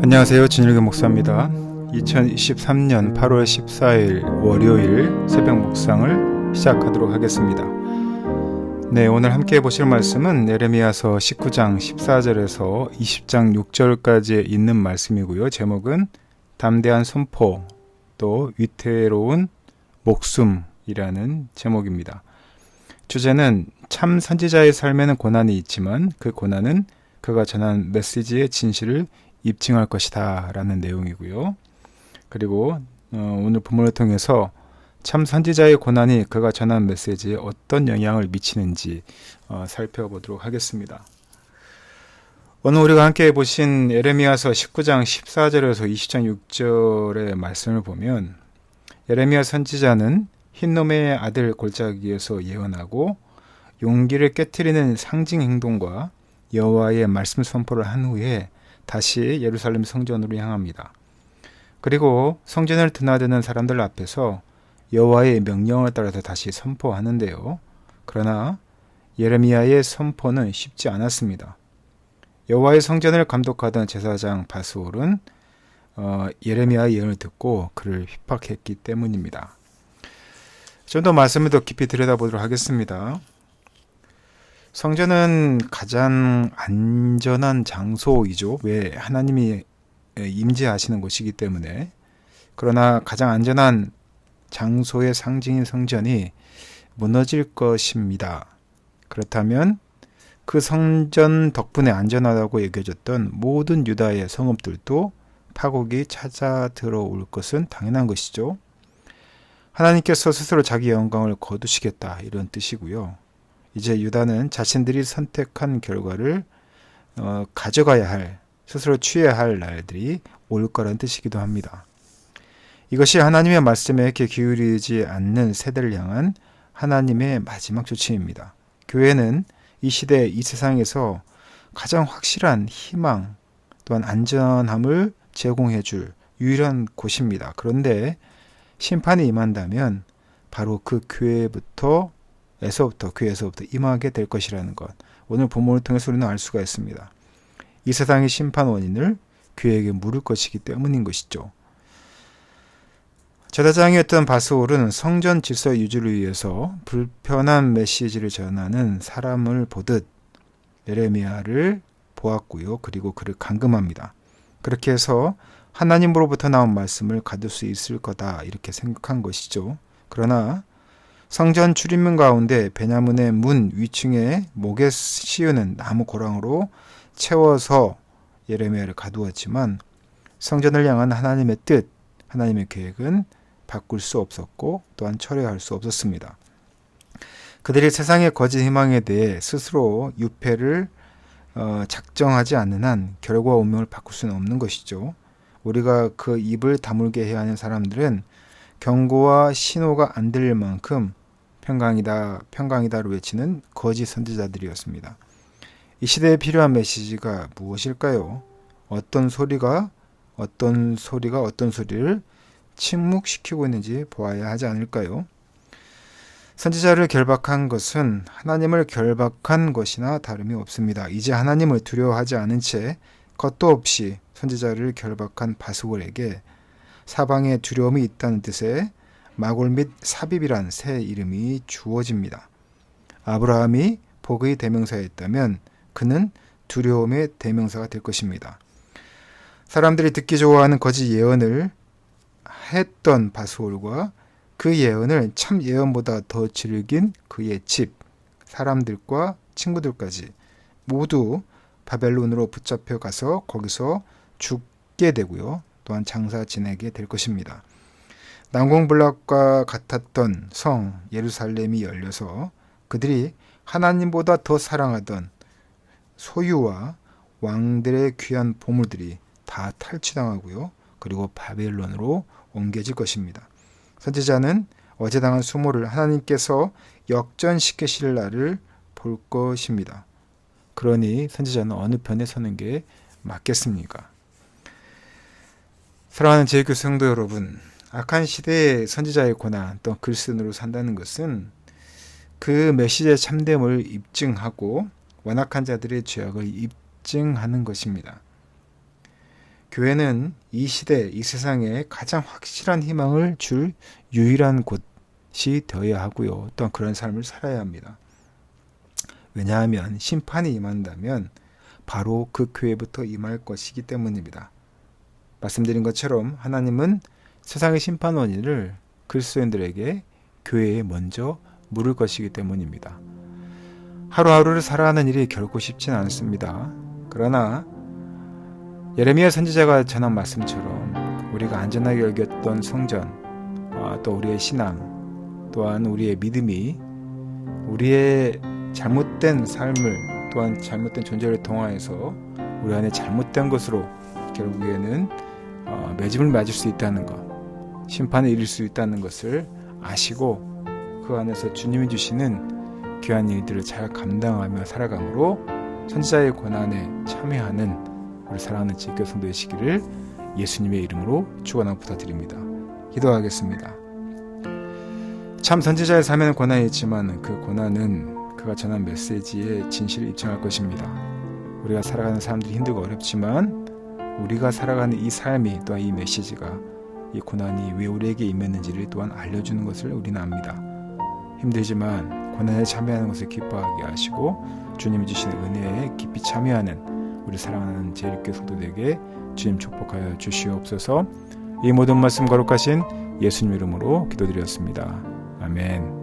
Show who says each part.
Speaker 1: 안녕하세요. 진일교 목사입니다. 2023년 8월 14일 월요일 새벽 묵상을 시작하도록 하겠습니다. 네, 오늘 함께 보실 말씀은 예레미야서 19장 14절에서 20장 6절까지 있는 말씀이고요. 제목은 담대한 선포 또 위태로운 목숨이라는 제목입니다. 주제는 참 선지자의 삶에는 고난이 있지만 그 고난은 그가 전한 메시지의 진실을 입증할 것이다 라는 내용이고요. 그리고 오늘 본문을 통해서 참 선지자의 고난이 그가 전한 메시지에 어떤 영향을 미치는지 살펴보도록 하겠습니다. 오늘 우리가 함께 보신 예레미야서 19장 14절에서 20장 6절의 말씀을 보면 예레미야 선지자는 흰놈의 아들 골짜기에서 예언하고 용기를 깨트리는 상징 행동과 여호와의 말씀 선포를 한 후에 다시 예루살렘 성전으로 향합니다. 그리고 성전을 드나드는 사람들 앞에서 여호와의 명령을 따라서 다시 선포하는데요. 그러나 예레미야의 선포는 쉽지 않았습니다. 여호와의 성전을 감독하던 제사장 바스올은 예레미야의 예언을 듣고 그를 핍박했기 때문입니다. 좀 더 말씀을 더 깊이 들여다보도록 하겠습니다. 성전은 가장 안전한 장소이죠. 왜? 하나님이 임재하시는 곳이기 때문에. 그러나 가장 안전한 장소의 상징인 성전이 무너질 것입니다. 그렇다면 그 성전 덕분에 안전하다고 여겨졌던 모든 유다의 성읍들도 파국이 찾아 들어올 것은 당연한 것이죠. 하나님께서 스스로 자기 영광을 거두시겠다 이런 뜻이고요. 이제 유다는 자신들이 선택한 결과를 가져가야 할, 스스로 취해야 할 날들이 올 거라는 뜻이기도 합니다. 이것이 하나님의 말씀에 귀 기울이지 않는 세대를 향한 하나님의 마지막 조치입니다. 교회는 이 시대, 이 세상에서 가장 확실한 희망 또한 안전함을 제공해 줄 유일한 곳입니다. 그런데 심판이 임한다면 바로 그 교회에서부터 임하게 될 것이라는 것. 오늘 본문을 통해서 우리는 알 수가 있습니다. 이 세상의 심판 원인을 교회에게 물을 것이기 때문인 것이죠. 제사장이었던 바스올은 성전 질서 유지를 위해서 불편한 메시지를 전하는 사람을 보듯 예레미야를 보았고요. 그리고 그를 감금합니다. 그렇게 해서 하나님으로부터 나온 말씀을 가둘 수 있을 거다 이렇게 생각한 것이죠. 그러나 성전 출입문 가운데 베냐민의 문 위층에 목에 씌우는 나무 고랑으로 채워서 예레미야를 가두었지만 성전을 향한 하나님의 뜻, 하나님의 계획은 바꿀 수 없었고 또한 철회할 수 없었습니다. 그들이 세상의 거짓 희망에 대해 스스로 유패를 작정하지 않는 한 결과와 운명을 바꿀 수는 없는 것이죠. 우리가 그 입을 다물게 해야 하는 사람들은 경고와 신호가 안 들릴 만큼 평강이다로 외치는 거짓 선지자들이었습니다. 이 시대에 필요한 메시지가 무엇일까요? 어떤 소리가 어떤 소리를 침묵시키고 있는지 보아야 하지 않을까요? 선지자를 결박한 것은 하나님을 결박한 것이나 다름이 없습니다. 이제 하나님을 두려워하지 않은 채 겉도 없이 선지자를 결박한 바스골에게 사방에 두려움이 있다는 뜻의 마골 및 사빕이란 새 이름이 주어집니다. 아브라함이 복의 대명사였다면 그는 두려움의 대명사가 될 것입니다. 사람들이 듣기 좋아하는 거짓 예언을 했던 바스올과 그 예언을 참 예언보다 더 즐긴 그의 집, 사람들과 친구들까지 모두 바벨론으로 붙잡혀 가서 거기서 죽게 되고요. 또한 장사 지내게 될 것입니다. 난공불락과 같았던 성 예루살렘이 열려서 그들이 하나님보다 더 사랑하던 소유와 왕들의 귀한 보물들이 다 탈취당하고요. 그리고 바벨론으로 옮겨질 것입니다. 선지자는 어제 당한 수모를 하나님께서 역전시키실 날을 볼 것입니다. 그러니 선지자는 어느 편에 서는 게 맞겠습니까? 사랑하는 제일교 성도 여러분, 악한 시대의 선지자의 고난 또 글쓴이로 산다는 것은 그 메시지의 참됨을 입증하고 완악한 자들의 죄악을 입증하는 것입니다. 교회는 이 시대, 이 세상에 가장 확실한 희망을 줄 유일한 곳이 되어야 하고요. 또한 그런 삶을 살아야 합니다. 왜냐하면 심판이 임한다면 바로 그 교회부터 임할 것이기 때문입니다. 말씀드린 것처럼 하나님은 세상의 심판 원인을 그리스도인들에게 교회에 먼저 물을 것이기 때문입니다. 하루하루를 살아가는 일이 결코 쉽진 않습니다. 그러나 예레미야 선지자가 전한 말씀처럼 우리가 안전하게 여겼던 성전, 또 우리의 신앙, 또한 우리의 믿음이 우리의 잘못된 삶을, 또한 잘못된 존재를 통하여서 우리 안에 잘못된 것으로 결국에는 매짐을 맞을 수 있다는 것, 심판에 이를 수 있다는 것을 아시고 그 안에서 주님이 주시는 귀한 일들을 잘 감당하며 살아가므로 선지자의 고난에 참여하는 우리 사랑하는 지교회 성도 되시기를 예수님의 이름으로 축원하고 부탁드립니다. 기도하겠습니다. 참 선지자의 삶에는 고난이 있지만 그 고난은 그가 전한 메시지의 진실을 입증할 것입니다. 우리가 살아가는 사람들이 힘들고 어렵지만 우리가 살아가는 이 삶이 또한 이 메시지가 이 고난이 왜 우리에게 임했는지를 또한 알려주는 것을 우리는 압니다. 힘들지만 고난에 참여하는 것을 기뻐하게 하시고 주님이 주시는 은혜에 깊이 참여하는 우리 사랑하는 제일교회 성도들에게 주님 축복하여 주시옵소서. 이 모든 말씀 거룩하신 예수님 이름으로 기도드렸습니다. 아멘.